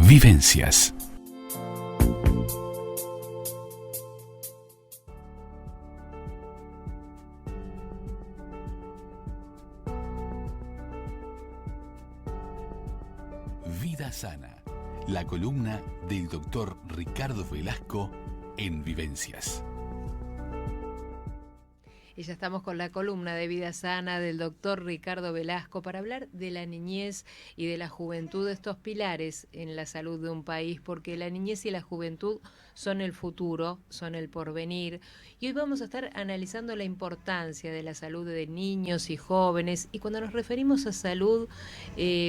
Vivencias. Vida Sana, la columna del doctor Ricardo Velasco en Vivencias. Y ya estamos con la columna de Vida Sana del doctor Ricardo Velasco para hablar de la niñez y de la juventud, estos pilares en la salud de un país, porque la niñez y la juventud son el futuro, son el porvenir. Y hoy vamos a estar analizando la importancia de la salud de niños y jóvenes. Y cuando nos referimos a salud,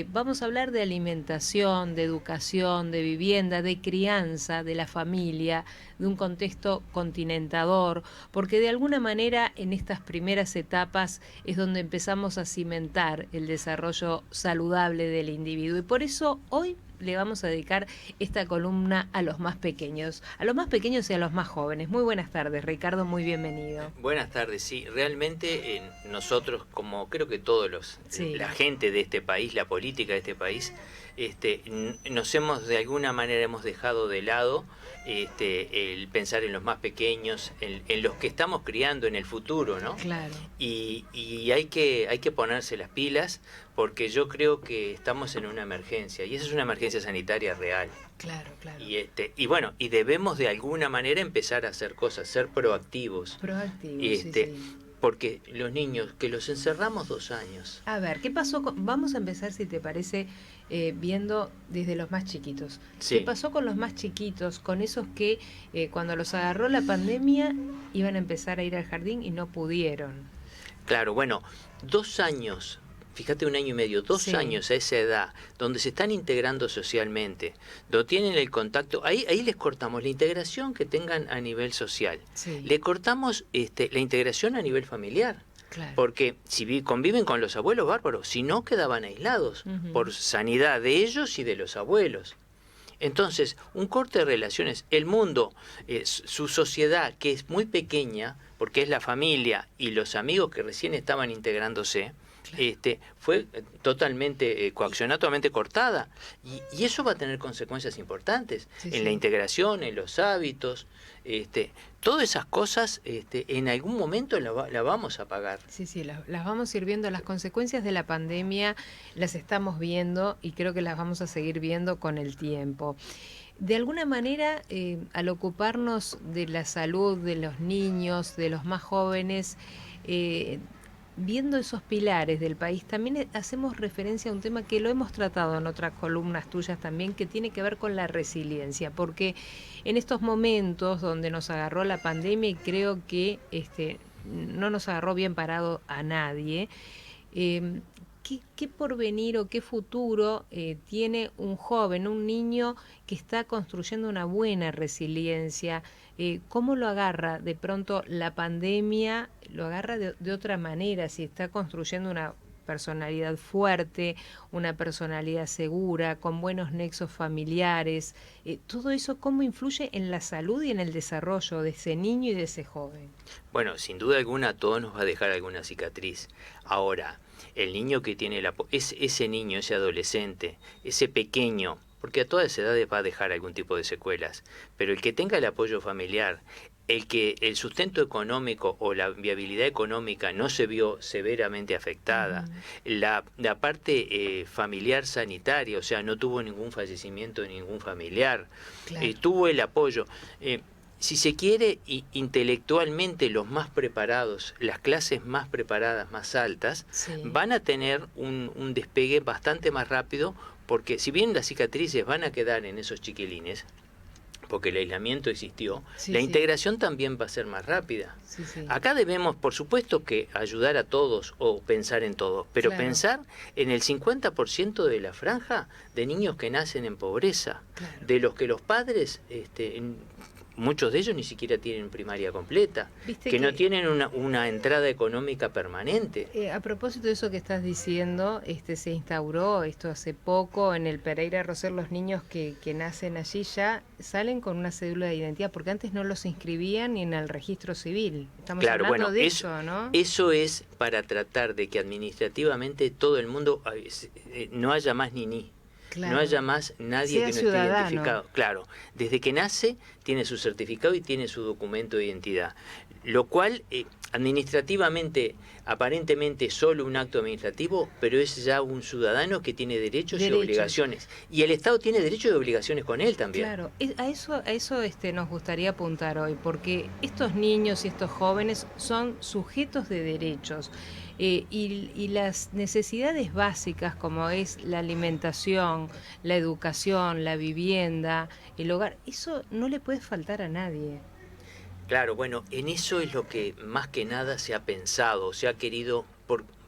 vamos a hablar de alimentación, de educación, de vivienda, de crianza, de la familia, de un contexto continentador, porque de alguna manera en estas primeras etapas es donde empezamos a cimentar el desarrollo saludable del individuo. Y por eso hoy le vamos a dedicar esta columna a los más pequeños y a los más jóvenes. Muy buenas tardes, Ricardo, muy bienvenido. Buenas tardes, sí, realmente nosotros, como creo que todos la gente de este país, la política de este país, nos hemos de alguna manera hemos dejado de lado el pensar en los más pequeños, en los que estamos criando en el futuro, ¿no? Claro. Y hay que ponerse las pilas, porque yo creo que estamos en una emergencia, y esa es una emergencia sanitaria real. Claro, claro. Y bueno, y debemos de alguna manera empezar a hacer cosas, ser proactivos. Sí. Porque los niños, que los encerramos 2 años. A ver, ¿qué pasó? Vamos a empezar, si te parece, viendo desde los más chiquitos. Sí. ¿Qué pasó con los más chiquitos, con esos que cuando los agarró la pandemia iban a empezar a ir al jardín y no pudieron? Claro, bueno, 2 años, fíjate, 1 año y medio, 2 años a esa edad, donde se están integrando socialmente, donde tienen el contacto, ahí les cortamos la integración que tengan a nivel social, le cortamos la integración a nivel familiar. Claro. Porque si conviven con los abuelos, bárbaros, si no quedaban aislados por sanidad de ellos y de los abuelos. Entonces, un corte de relaciones, el mundo, su sociedad, que es muy pequeña, porque es la familia y los amigos que recién estaban integrándose, fue totalmente coaccionada, totalmente cortada, y eso va a tener consecuencias importantes en la integración, en los hábitos, todas esas cosas en algún momento la vamos a pagar. Sí, las vamos a ir viendo. Las consecuencias de la pandemia las estamos viendo y creo que las vamos a seguir viendo con el tiempo. De alguna manera, al ocuparnos de la salud de los niños, de los más jóvenes, viendo esos pilares del país, también hacemos referencia a un tema que lo hemos tratado en otras columnas tuyas también, que tiene que ver con la resiliencia, porque en estos momentos donde nos agarró la pandemia, y creo que no nos agarró bien parado a nadie, ¿qué porvenir o qué futuro tiene un joven, un niño que está construyendo una buena resiliencia? ¿Cómo lo agarra de pronto la pandemia? ¿Lo agarra de otra manera? Si está construyendo una personalidad fuerte, una personalidad segura, con buenos nexos familiares, todo eso, ¿cómo influye en la salud y en el desarrollo de ese niño y de ese joven? Bueno, sin duda alguna a todos nos va a dejar alguna cicatriz. Ahora, el niño que tiene ese niño, ese adolescente, ese pequeño, porque a todas edades va a dejar algún tipo de secuelas, pero el que tenga el apoyo familiar, el que el sustento económico o la viabilidad económica no se vio severamente afectada, la parte familiar sanitaria, o sea, no tuvo ningún fallecimiento de ningún familiar, tuvo el apoyo. Si se quiere, intelectualmente los más preparados, las clases más preparadas, más altas, van a tener un despegue bastante más rápido, porque si bien las cicatrices van a quedar en esos chiquilines, porque el aislamiento existió, la integración también va a ser más rápida. Acá debemos, por supuesto, que ayudar a todos o pensar en todos, pero pensar en el 50% de la franja de niños que nacen en pobreza, de los que los padres... muchos de ellos ni siquiera tienen primaria completa, que no tienen una entrada económica permanente. A propósito de eso que estás diciendo, se instauró esto hace poco en el Pereira Roser, los niños que nacen allí ya salen con una cédula de identidad, porque antes no los inscribían ni en el registro civil. Estamos hablando de eso, ¿no? Eso es para tratar de que administrativamente todo el mundo no haya más ni. Claro. no haya más nadie Sea que no ciudadano. esté identificado. Claro, desde que nace tiene su certificado y tiene su documento de identidad, lo cual administrativamente, aparentemente solo un acto administrativo, pero es ya un ciudadano que tiene derechos y obligaciones. Y el Estado tiene derechos y obligaciones con él también. Claro, a eso nos gustaría apuntar hoy, porque estos niños y estos jóvenes son sujetos de derechos. Y las necesidades básicas como es la alimentación, la educación, la vivienda, el hogar, eso no le puede faltar a nadie. Claro, bueno, en eso es lo que más que nada se ha pensado, se ha querido,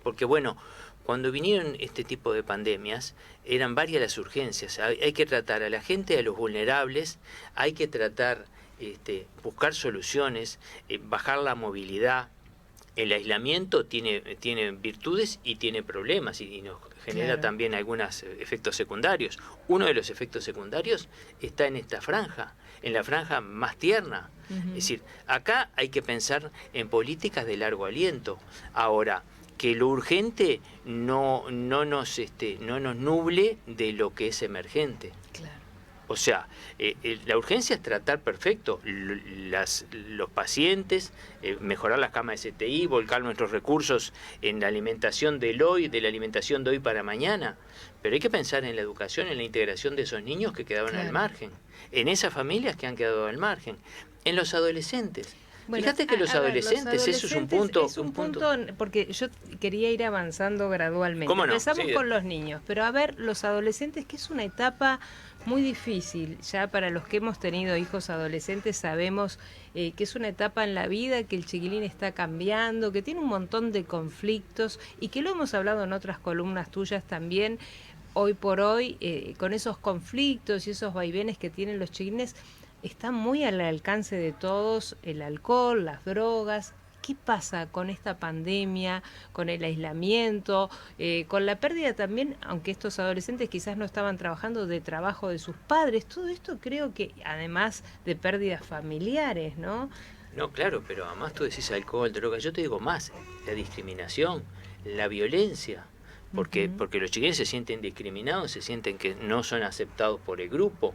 porque bueno, cuando vinieron este tipo de pandemias, eran varias las urgencias. Hay que tratar a la gente, a los vulnerables, hay que tratar, buscar soluciones, bajar la movilidad. El aislamiento tiene virtudes y tiene problemas y nos genera Claro. también algunos efectos secundarios. Uno de los efectos secundarios está en esta franja, en la franja más tierna. Ujú. Es decir, acá hay que pensar en políticas de largo aliento. Ahora, que lo urgente no nos nuble de lo que es emergente. Claro. O sea, la urgencia es tratar perfecto los pacientes, mejorar las camas de CTI, volcar nuestros recursos en la alimentación del hoy, de la alimentación de hoy para mañana. Pero hay que pensar en la educación, en la integración de esos niños que quedaban Claro. al margen, en esas familias que han quedado al margen, en los adolescentes. Bueno, Fíjate que los adolescentes, eso es un punto. Es un punto, porque yo quería ir avanzando gradualmente. ¿Cómo no? Empezamos Sí. con los niños, pero a ver, los adolescentes, que es una etapa muy difícil. Ya para los que hemos tenido hijos adolescentes sabemos que es una etapa en la vida, que el chiquilín está cambiando, que tiene un montón de conflictos y que lo hemos hablado en otras columnas tuyas también. Hoy por hoy, con esos conflictos y esos vaivenes que tienen los chiquilines, está muy al alcance de todos el alcohol, las drogas. ¿Qué pasa con esta pandemia, con el aislamiento, con la pérdida también, aunque estos adolescentes quizás no estaban trabajando, de trabajo de sus padres? Todo esto creo que, además de pérdidas familiares, ¿no? No, claro, pero además tú decís alcohol, droga, yo te digo más, la discriminación, la violencia, porque los chiquillos se sienten discriminados, se sienten que no son aceptados por el grupo,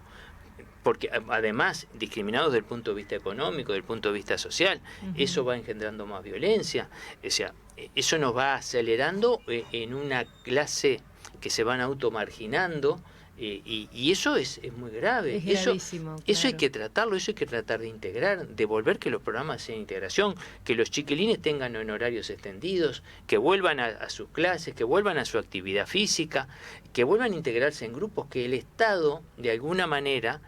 porque además discriminados desde el punto de vista económico, desde el punto de vista social, eso va engendrando más violencia, o sea, eso nos va acelerando en una clase que se van automarginando, y eso es muy grave. Es gravísimo, eso hay claro. que tratarlo, eso hay que tratar de integrar, de volver que los programas sean integración, que los chiquilines tengan en horarios extendidos, que vuelvan a sus clases, que vuelvan a su actividad física, que vuelvan a integrarse en grupos, que el Estado, de alguna manera,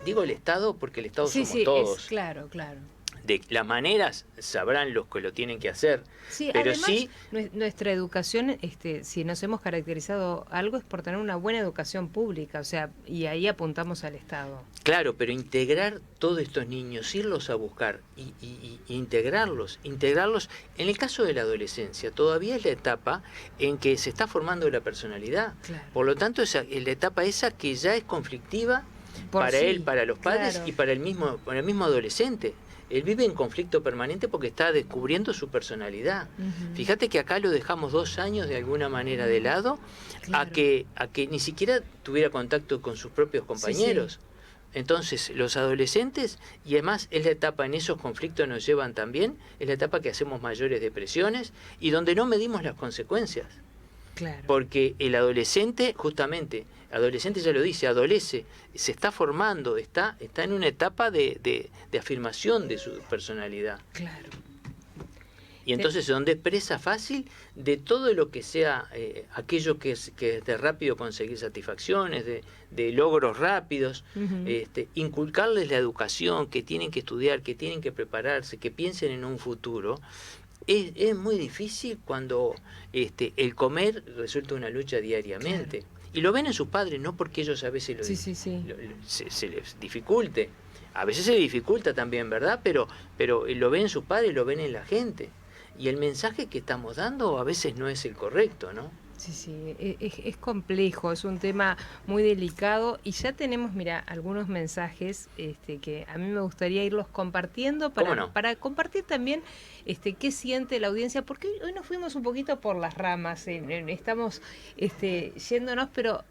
digo el Estado porque el Estado somos todos. Claro, claro. De las maneras sabrán los que lo tienen que hacer, Sí, pero además, sí, nuestra educación, si nos hemos caracterizado algo, es por tener una buena educación pública, o sea, y ahí apuntamos al Estado. claro, pero integrar todos estos niños, irlos a buscar y integrarlos. En el caso de la adolescencia, todavía es la etapa en que se está formando la personalidad. Claro. Por lo tanto, es la etapa esa que ya es conflictiva Por para sí, él, para los padres claro. y para el mismo adolescente. Él vive en conflicto permanente porque está descubriendo su personalidad. Ujú. Fíjate que acá lo dejamos 2 años de alguna manera de lado, Claro. a que ni siquiera tuviera contacto con sus propios compañeros. Entonces, los adolescentes, y además es la etapa, en esos conflictos nos llevan también, es la etapa que hacemos mayores depresiones y donde no medimos las consecuencias. Claro. Porque el adolescente, justamente, adolescente ya lo dice, adolece, se está formando, está en una etapa de afirmación de su personalidad. Claro. Y entonces donde es presa fácil de todo lo que sea aquello que es de rápido conseguir satisfacciones, de logros rápidos, Ujú. inculcarles la educación, que tienen que estudiar, que tienen que prepararse, que piensen en un futuro. Es muy difícil cuando el comer resulta una lucha diariamente. Claro. Y lo ven en sus padres, no porque ellos a veces Sí. se les dificulte. A veces se dificulta también, ¿verdad? Pero lo ven en sus padres, lo ven en la gente. Y el mensaje que estamos dando a veces no es el correcto, ¿no? Sí, es complejo, es un tema muy delicado y ya tenemos, mira, algunos mensajes que a mí me gustaría irlos compartiendo ¿Cómo no? para compartir también qué siente la audiencia, porque hoy nos fuimos un poquito por las ramas, estamos yéndonos, pero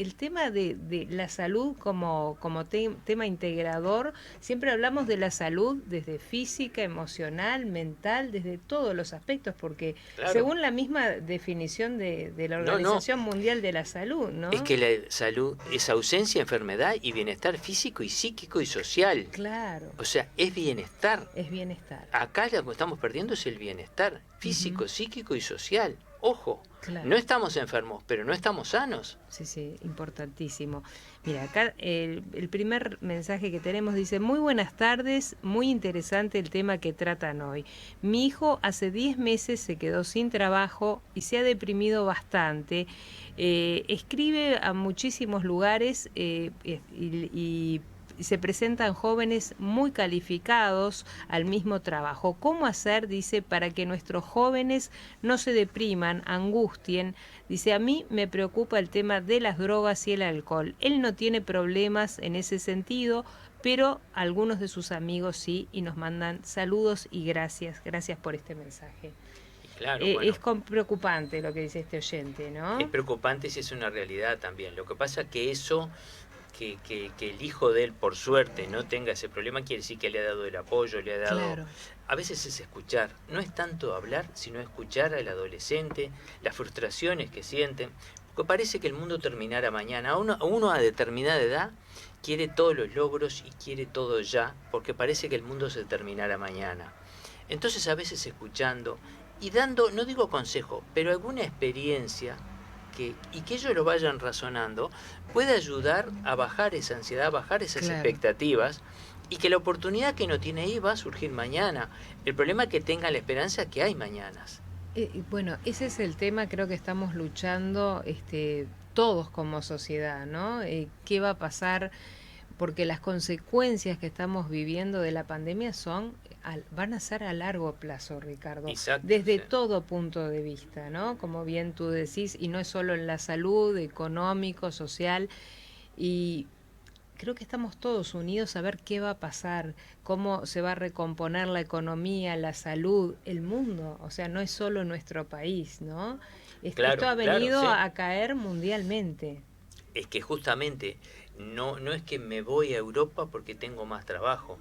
el tema de la salud como tema integrador, siempre hablamos de la salud desde física, emocional, mental, desde todos los aspectos, porque Claro. según la misma definición de la Organización Mundial de la Salud, ¿no? Es que la salud es ausencia, enfermedad y bienestar físico y psíquico y social. Claro, O sea, es bienestar. es bienestar. Acá lo que estamos perdiendo es el bienestar físico, psíquico y social. Ojo, Claro. no estamos enfermos, pero no estamos sanos. Sí, importantísimo. Mira, acá el primer mensaje que tenemos dice: muy buenas tardes, muy interesante el tema que tratan hoy. Mi hijo hace 10 meses se quedó sin trabajo y se ha deprimido bastante. Escribe a muchísimos lugares y se presentan jóvenes muy calificados al mismo trabajo. ¿Cómo hacer, dice, para que nuestros jóvenes no se depriman, angustien? Dice, a mí me preocupa el tema de las drogas y el alcohol. Él no tiene problemas en ese sentido, pero algunos de sus amigos sí, y nos mandan saludos y gracias. Gracias por este mensaje. Claro, Es preocupante lo que dice este oyente, ¿no? es preocupante si es una realidad también. Lo que pasa es que eso... Que el hijo de él, por suerte, no tenga ese problema, quiere decir que le ha dado el apoyo, le ha dado... Claro. A veces es escuchar, no es tanto hablar, sino escuchar al adolescente, las frustraciones que sienten, porque parece que el mundo terminara mañana. Uno a determinada edad quiere todos los logros y quiere todo ya, porque parece que el mundo se terminara mañana. Entonces a veces escuchando y dando, no digo consejo, pero alguna experiencia... y que ellos lo vayan razonando, puede ayudar a bajar esa ansiedad, a bajar esas expectativas, y que la oportunidad que no tiene ahí va a surgir mañana. El problema es que tengan la esperanza que hay mañanas. Bueno, ese es el tema, creo que estamos luchando todos como sociedad, ¿no? ¿Qué va a pasar? Porque las consecuencias que estamos viviendo de la pandemia van a ser a largo plazo, Ricardo. Exacto, desde todo punto de vista, ¿no? Como bien tú decís, y no es solo en la salud, económico, social, y creo que estamos todos unidos a ver qué va a pasar, cómo se va a recomponer la economía, la salud, el mundo. O sea, no es solo nuestro país, ¿no? Esto ha venido a caer mundialmente. Es que justamente no es que me voy a Europa porque tengo más trabajo.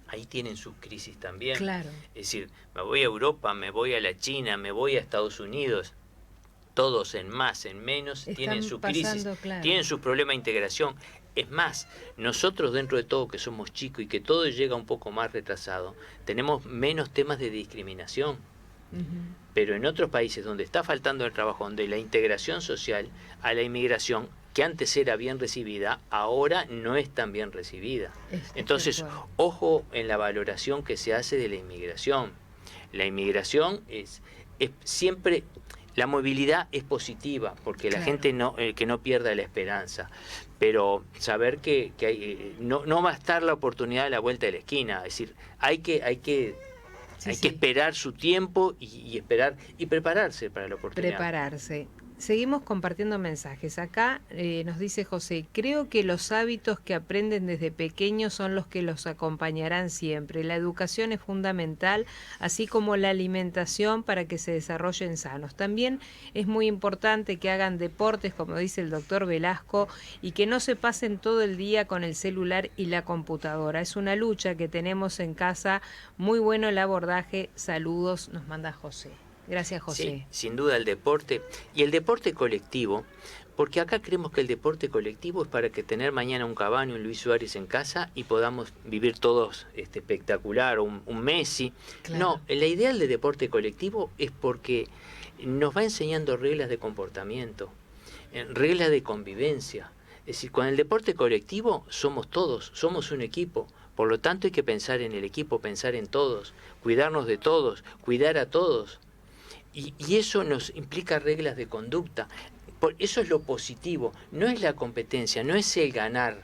Ahí tienen sus crisis también. Claro. Es decir, me voy a Europa, me voy a la China, me voy a Estados Unidos. Todos en más, en menos, tienen sus crisis, tienen sus problemas de integración. Es más, nosotros dentro de todo que somos chicos y que todo llega un poco más retrasado, tenemos menos temas de discriminación. Pero en otros países donde está faltando el trabajo, donde la integración social a la inmigración, que antes era bien recibida, ahora no es tan bien recibida. Entonces, ojo en la valoración que se hace de la inmigración. La inmigración es siempre... La movilidad es positiva, porque la gente que no pierda la esperanza, pero saber que no va a estar la oportunidad a la vuelta de la esquina, es decir, hay que esperar su tiempo y esperar y prepararse para la oportunidad. Prepararse. Seguimos compartiendo mensajes. Acá nos dice José, creo que los hábitos que aprenden desde pequeños son los que los acompañarán siempre. La educación es fundamental, así como la alimentación para que se desarrollen sanos. También es muy importante que hagan deportes, como dice el doctor Velasco, y que no se pasen todo el día con el celular y la computadora. Es una lucha que tenemos en casa. Muy bueno el abordaje. Saludos, nos manda José. Gracias, José. Sí, sin duda el deporte y el deporte colectivo, porque acá creemos que el deporte colectivo es para que tener mañana un Cavani, un Luis Suárez en casa y podamos vivir todos espectacular, un Messi. No, la idea del deporte colectivo es porque nos va enseñando reglas de comportamiento, reglas de convivencia. Es decir, con el deporte colectivo somos todos, somos un equipo. Por lo tanto hay que pensar en el equipo, pensar en todos, cuidarnos de todos, cuidar a todos. Y eso nos implica reglas de conducta. Eso es lo positivo, no es la competencia, no es el ganar.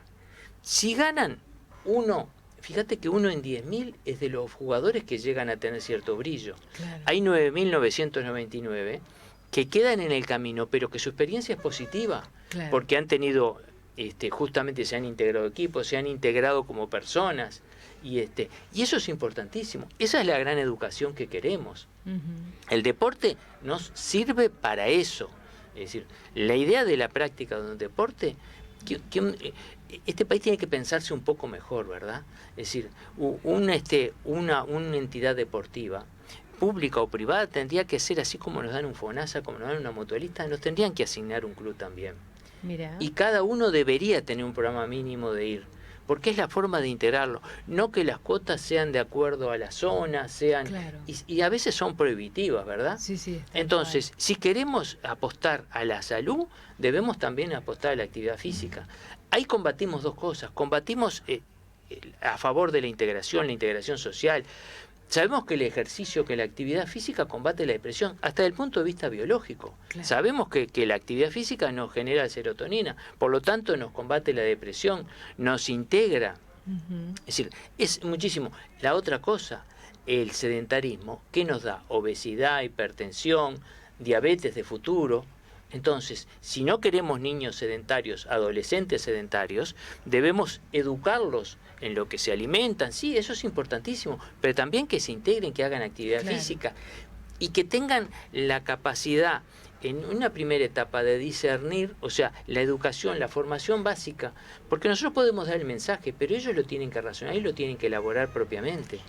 Si ganan uno, fíjate que 1 en 10.000 es de los jugadores que llegan a tener cierto brillo. Hay 9.999 que quedan en el camino, pero que su experiencia es positiva, porque han tenido, justamente se han integrado equipos, se han integrado como personas. Y eso es importantísimo. Esa es la gran educación que queremos. El deporte nos sirve para eso. Es Es decir, la idea de la práctica de un deporte, este país tiene que pensarse un poco mejor, ¿verdad? Es decir, una entidad deportiva, pública o privada, tendría que ser así como nos dan un FONASA, como nos dan una mutualista, nos tendrían que asignar un club también. Mirá. Y cada uno debería tener un programa mínimo de ir, porque es la forma de integrarlo, no que las cuotas sean de acuerdo a la zona, Claro. y a veces son prohibitivas, ¿verdad? Sí, sí. Entonces, si queremos apostar a la salud, debemos también apostar a la actividad física. Ahí combatimos dos cosas, combatimos a favor de la integración social. Sabemos que el ejercicio, que la actividad física combate la depresión, hasta desde el punto de vista biológico. Claro. Sabemos que la actividad física nos genera serotonina, por lo tanto nos combate la depresión, nos integra. Es decir, es muchísimo. La otra cosa, el sedentarismo, ¿qué nos da? Obesidad, hipertensión, diabetes de futuro. Entonces, si no queremos niños sedentarios, adolescentes sedentarios, debemos educarlos en lo que se alimentan, sí, eso es importantísimo, pero también que se integren, que hagan actividad física y que tengan la capacidad en una primera etapa de discernir, o sea, la educación, la formación básica, porque nosotros podemos dar el mensaje, pero ellos lo tienen que razonar y lo tienen que elaborar propiamente.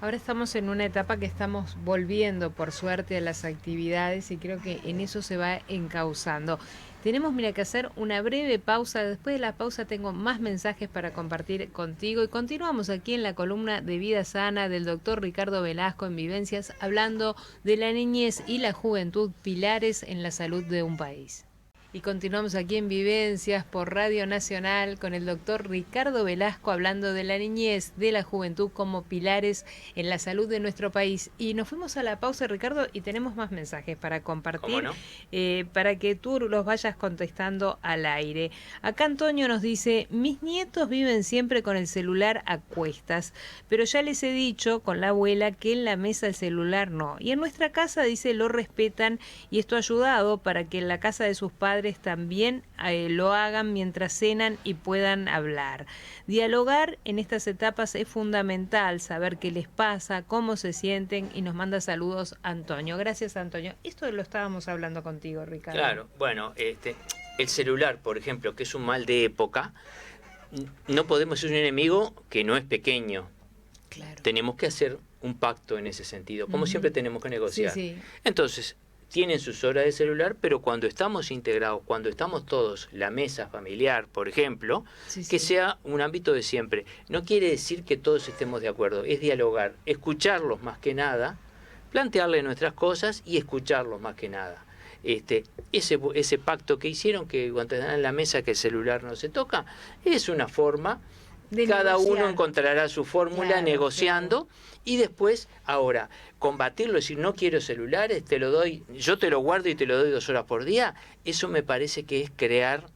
Ahora estamos en una etapa que estamos volviendo, por suerte, a las actividades y creo que en eso se va encauzando. Tenemos, mira, que hacer una breve pausa. Después de la pausa tengo más mensajes para compartir contigo y continuamos aquí en la columna de Vida Sana del doctor Ricardo Velasco en Vivencias, hablando de la niñez y la juventud, pilares en la salud de un país. Y continuamos aquí en Vivencias por Radio Nacional con el doctor Ricardo Velasco hablando de la niñez, de la juventud como pilares en la salud de nuestro país. Y nos fuimos a la pausa, Ricardo, y tenemos más mensajes para compartir, ¿Cómo no? para que tú los vayas contestando al aire. Acá Antonio nos dice, mis nietos viven siempre con el celular a cuestas, pero ya les he dicho con la abuela que en la mesa el celular no. Y en nuestra casa, dice, lo respetan y esto ha ayudado para que en la casa de sus padres también lo hagan mientras cenan y puedan hablar. Dialogar en estas etapas es fundamental, saber qué les pasa, cómo se sienten, y nos manda saludos Antonio. Gracias, Antonio. Esto lo estábamos hablando contigo, Ricardo. Claro, bueno, el celular, por ejemplo, que es un mal de época, no podemos ser un enemigo que no es pequeño. Claro. Tenemos que hacer un pacto en ese sentido, como siempre tenemos que negociar. Sí, sí. Entonces, tienen sus horas de celular, pero cuando estamos integrados, cuando estamos todos, la mesa familiar, por ejemplo, que sea un ámbito de siempre. No quiere decir que todos estemos de acuerdo, es dialogar, escucharlos más que nada, plantearle nuestras cosas y escucharlos más que nada. Ese pacto que hicieron, que cuando están en la mesa que el celular no se toca, es una forma, de cada negociar. uno encontrará su fórmula, Claro, negociando, y después, ahora, combatirlo, decir, no quiero celulares, te lo doy, yo te lo guardo y te lo doy 2 horas por día, eso me parece que es crear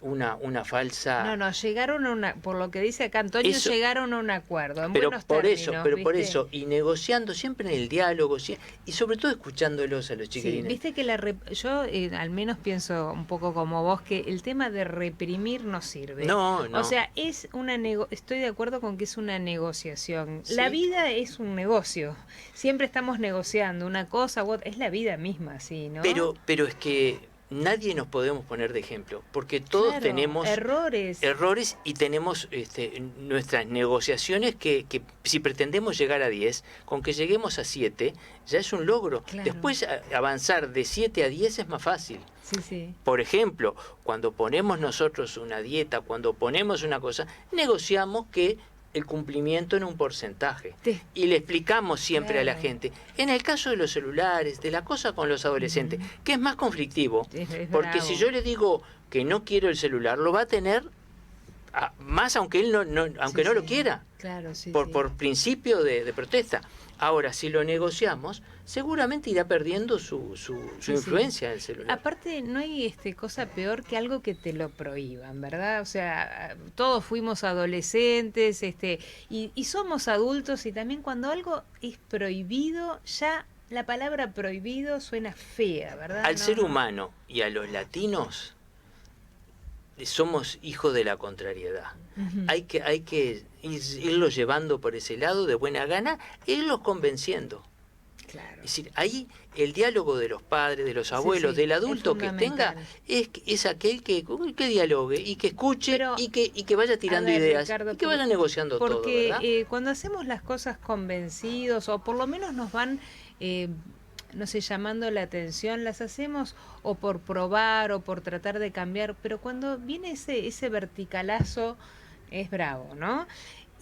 una falsa... No, llegaron a una, por lo que dice acá Antonio, Eso, llegaron a un acuerdo, en pero buenos por términos, eso, por ¿viste? eso, y negociando siempre en el diálogo, y sobre todo escuchándolos a los Sí, chiquilines. viste que yo al menos pienso un poco como vos, que el tema de reprimir no sirve. No. O sea, estoy de acuerdo con que es una negociación. Sí. La vida es un negocio. Siempre estamos negociando una cosa u otra. Es la vida misma, sí, ¿no? Pero es que nadie nos podemos poner de ejemplo, porque todos Claro, tenemos errores y tenemos nuestras negociaciones que si pretendemos llegar a 10, con que lleguemos a 7, ya es un logro. Claro. Después avanzar de 7 a 10 es más fácil. Sí. Por ejemplo, cuando ponemos nosotros una dieta, cuando ponemos una cosa, negociamos que el cumplimiento en un porcentaje. Y le explicamos siempre a la gente. En el caso de los celulares, de la cosa con los adolescentes, que es más conflictivo, porque bravo. si yo le digo que no quiero el celular, lo va a tener más aunque él no lo quiera. Claro, por principio de protesta. Ahora, si lo negociamos, seguramente irá perdiendo su influencia en el celular. Aparte, no hay cosa peor que algo que te lo prohíban, ¿verdad? O sea, todos fuimos adolescentes, y somos adultos, y también cuando algo es prohibido, ya la palabra prohibido suena fea, ¿verdad? Al ser humano y a los latinos somos hijos de la contrariedad. Hay que irlos llevando por ese lado de buena gana, irlos convenciendo. Claro. Es decir, ahí el diálogo de los padres, de los abuelos, del adulto que tenga, es aquel que dialogue y que escuche. Pero, y que vaya tirando ideas, Ricardo, y que vaya negociando todo, ¿verdad? Porque cuando hacemos las cosas convencidos, o por lo menos nos van, no sé, llamando la atención, las hacemos o por probar o por tratar de cambiar, pero cuando viene ese verticalazo, es bravo, ¿no?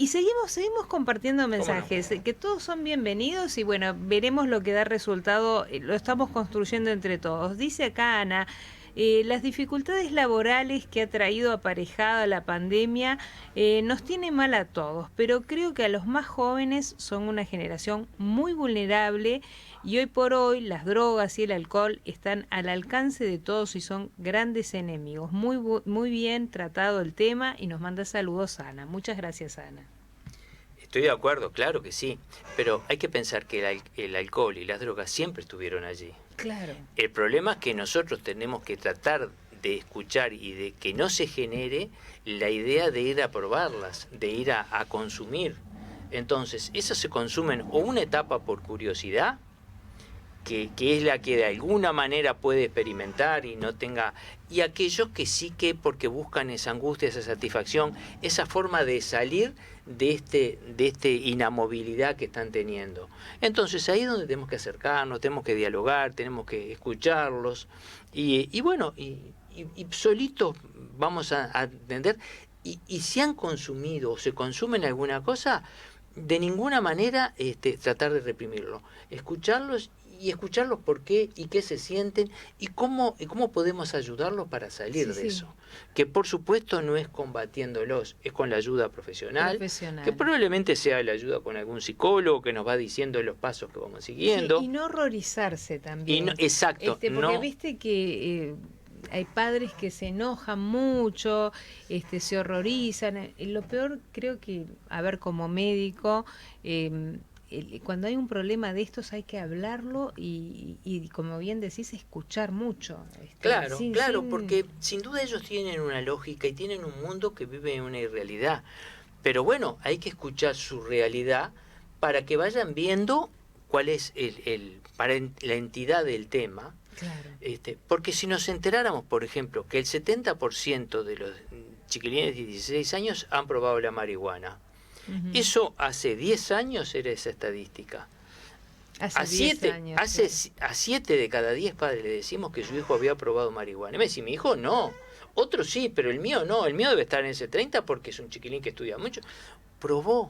Y seguimos compartiendo mensajes, que todos son bienvenidos y bueno, veremos lo que da resultado, lo estamos construyendo entre todos. Dice acá Ana, las dificultades laborales que ha traído aparejada la pandemia nos tiene mal a todos, pero creo que a los más jóvenes son una generación muy vulnerable y hoy por hoy las drogas y el alcohol están al alcance de todos y son grandes enemigos. Muy bien tratado el tema y nos manda saludos Ana. Muchas gracias Ana. Estoy de acuerdo, claro que sí, pero hay que pensar que el alcohol y las drogas siempre estuvieron allí. Claro. El problema es que nosotros tenemos que tratar de escuchar y de que no se genere la idea de ir a probarlas, de ir a consumir. Entonces, esas se consumen o una etapa por curiosidad, que es la que de alguna manera puede experimentar y no tenga, y aquellos que sí que porque buscan esa angustia, esa satisfacción, esa forma de salir de este inamovilidad que están teniendo. Entonces ahí es donde tenemos que acercarnos, tenemos que dialogar, tenemos que escucharlos y bueno, y solitos vamos a entender y si han consumido o se consumen alguna cosa, de ninguna manera tratar de reprimirlo, escucharlos y escucharlos por qué y qué se sienten y cómo podemos ayudarlos para salir de eso. Que por supuesto no es combatiéndolos, es con la ayuda profesional, que probablemente sea la ayuda con algún psicólogo que nos va diciendo los pasos que vamos siguiendo. Sí, y no horrorizarse también. Exacto. Porque viste que hay padres que se enojan mucho, se horrorizan. Lo peor creo que, a ver, como médico, cuando hay un problema de estos hay que hablarlo y como bien decís, escuchar mucho. Claro, porque sin duda ellos tienen una lógica y tienen un mundo que vive en una irrealidad. Pero bueno, hay que escuchar su realidad para que vayan viendo cuál es para la entidad del tema. Claro. Porque si nos enteráramos, por ejemplo, que el 70% de los chiquilines de 16 años han probado la marihuana. Uh-huh. Eso hace 10 años era esa estadística. A 7 de cada 10 padres le decimos que su hijo había probado marihuana. Y me dice, mi hijo no. Otro sí, pero el mío no. El mío debe estar en ese 30 porque es un chiquilín que estudia mucho. Probó.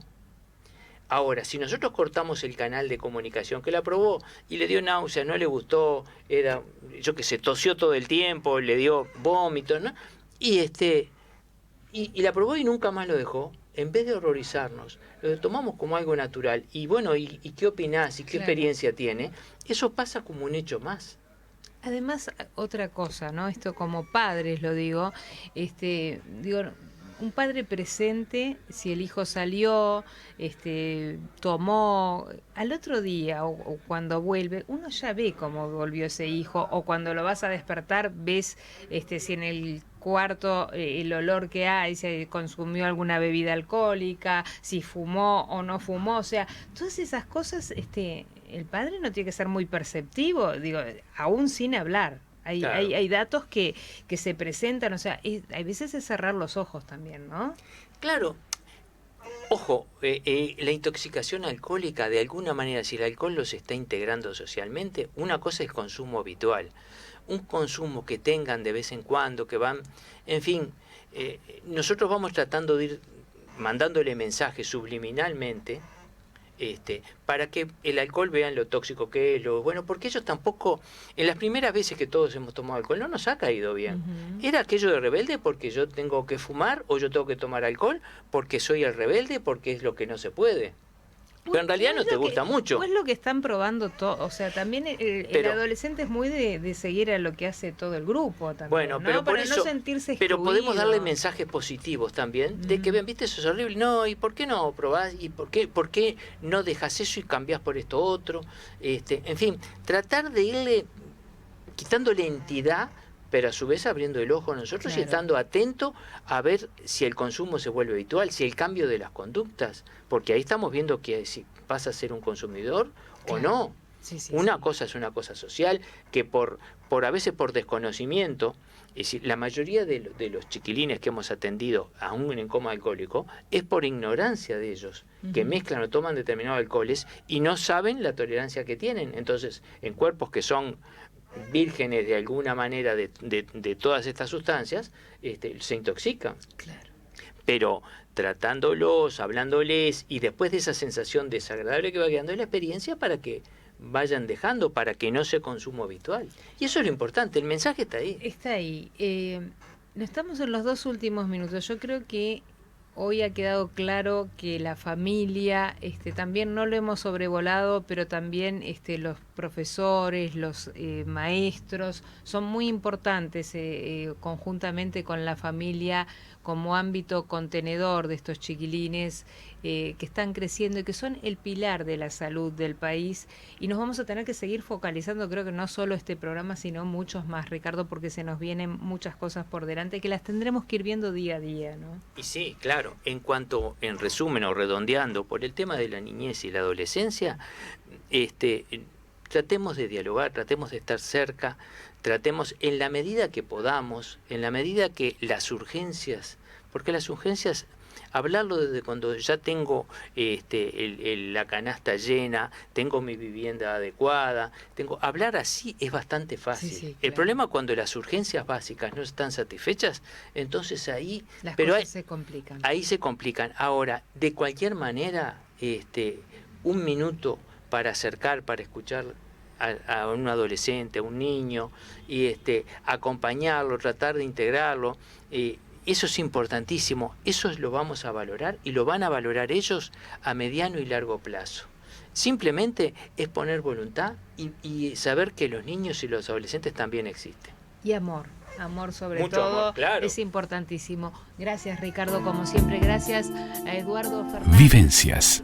Ahora, si nosotros cortamos el canal de comunicación que la probó y le dio náusea, no le gustó, tosió todo el tiempo, le dio vómitos, ¿no? Y la probó y nunca más lo dejó. En vez de horrorizarnos, lo tomamos como algo natural. Y bueno, ¿y qué opinás? ¿Y qué experiencia tiene? Eso pasa como un hecho más. Además, otra cosa, ¿no? Esto como padres lo digo, un padre presente, si el hijo salió, tomó, al otro día o cuando vuelve, uno ya ve cómo volvió ese hijo, o cuando lo vas a despertar, ves si en el cuarto el olor que hay, si consumió alguna bebida alcohólica, si fumó o no fumó, o sea, todas esas cosas, el padre no tiene que ser muy perceptivo, digo, aún sin hablar. Hay datos que se presentan, o sea, hay veces es cerrar los ojos también, ¿no? Claro. Ojo, la intoxicación alcohólica, de alguna manera, si el alcohol los está integrando socialmente, una cosa es el consumo habitual. Un consumo que tengan de vez en cuando, que van, en fin, nosotros vamos tratando de ir mandándole mensajes subliminalmente, para que el alcohol vean lo tóxico que es, porque ellos tampoco, en las primeras veces que todos hemos tomado alcohol, no nos ha caído bien. Uh-huh. Era aquello de rebelde porque yo tengo que fumar o yo tengo que tomar alcohol porque soy el rebelde, porque es lo que no se puede. Pero en realidad no te gusta mucho. Pues lo que están probando todo, o sea, también el adolescente es muy de seguir a lo que hace todo el grupo también. Bueno, pero ¿no? por para eso, no sentirse excluido. Pero podemos darle mensajes positivos también, de que vean, viste, eso es horrible, no, ¿y por qué no probás? ¿Y por qué no dejas eso y cambiás por esto otro? En fin, tratar de irle quitándole entidad, pero a su vez abriendo el ojo a nosotros, claro, y estando atento a ver si el consumo se vuelve habitual, si el cambio de las conductas, porque ahí estamos viendo que si pasa a ser un consumidor, claro, o no. Sí, sí, Una sí. cosa es una cosa social que por a veces por desconocimiento, es decir, la mayoría de los chiquilines que hemos atendido, aún en coma alcohólico, es por ignorancia de ellos, que Ujú. mezclan o toman determinados alcoholes y no saben la tolerancia que tienen. Entonces, en cuerpos que son vírgenes de alguna manera de todas estas sustancias, se intoxican. Claro. Pero tratándolos, hablándoles, y después de esa sensación desagradable que va quedando, es la experiencia para que vayan dejando, para que no sea consumo habitual. Y eso es lo importante, el mensaje está ahí. Está ahí. No estamos en los 2 últimos minutos. Yo creo que hoy ha quedado claro que la familia, también no lo hemos sobrevolado, pero también los profesores, los maestros son muy importantes conjuntamente con la familia como ámbito contenedor de estos chiquilines que están creciendo y que son el pilar de la salud del país. Y nos vamos a tener que seguir focalizando, creo que no solo este programa, sino muchos más, Ricardo, porque se nos vienen muchas cosas por delante que las tendremos que ir viendo día a día, ¿no? Y sí, claro, en resumen o redondeando, por el tema de la niñez y la adolescencia, tratemos de dialogar, tratemos de estar cerca, tratemos en la medida que podamos, en la medida que las urgencias, porque las urgencias, hablarlo desde cuando ya tengo la canasta llena, tengo mi vivienda adecuada, hablar así es bastante fácil. Sí, sí, El claro. problema cuando las urgencias básicas no están satisfechas, entonces ahí Las pero cosas se complican. ahí se complican. Ahora, de cualquier manera, un minuto para acercar, para escuchar a un adolescente, a un niño, y acompañarlo, tratar de integrarlo, eso es importantísimo, eso lo vamos a valorar y lo van a valorar ellos a mediano y largo plazo. Simplemente es poner voluntad y saber que los niños y los adolescentes también existen. Y amor sobre Mucho todo, amor, claro. es importantísimo. Gracias, Ricardo, como siempre, gracias a Eduardo Fernández. Vivencias.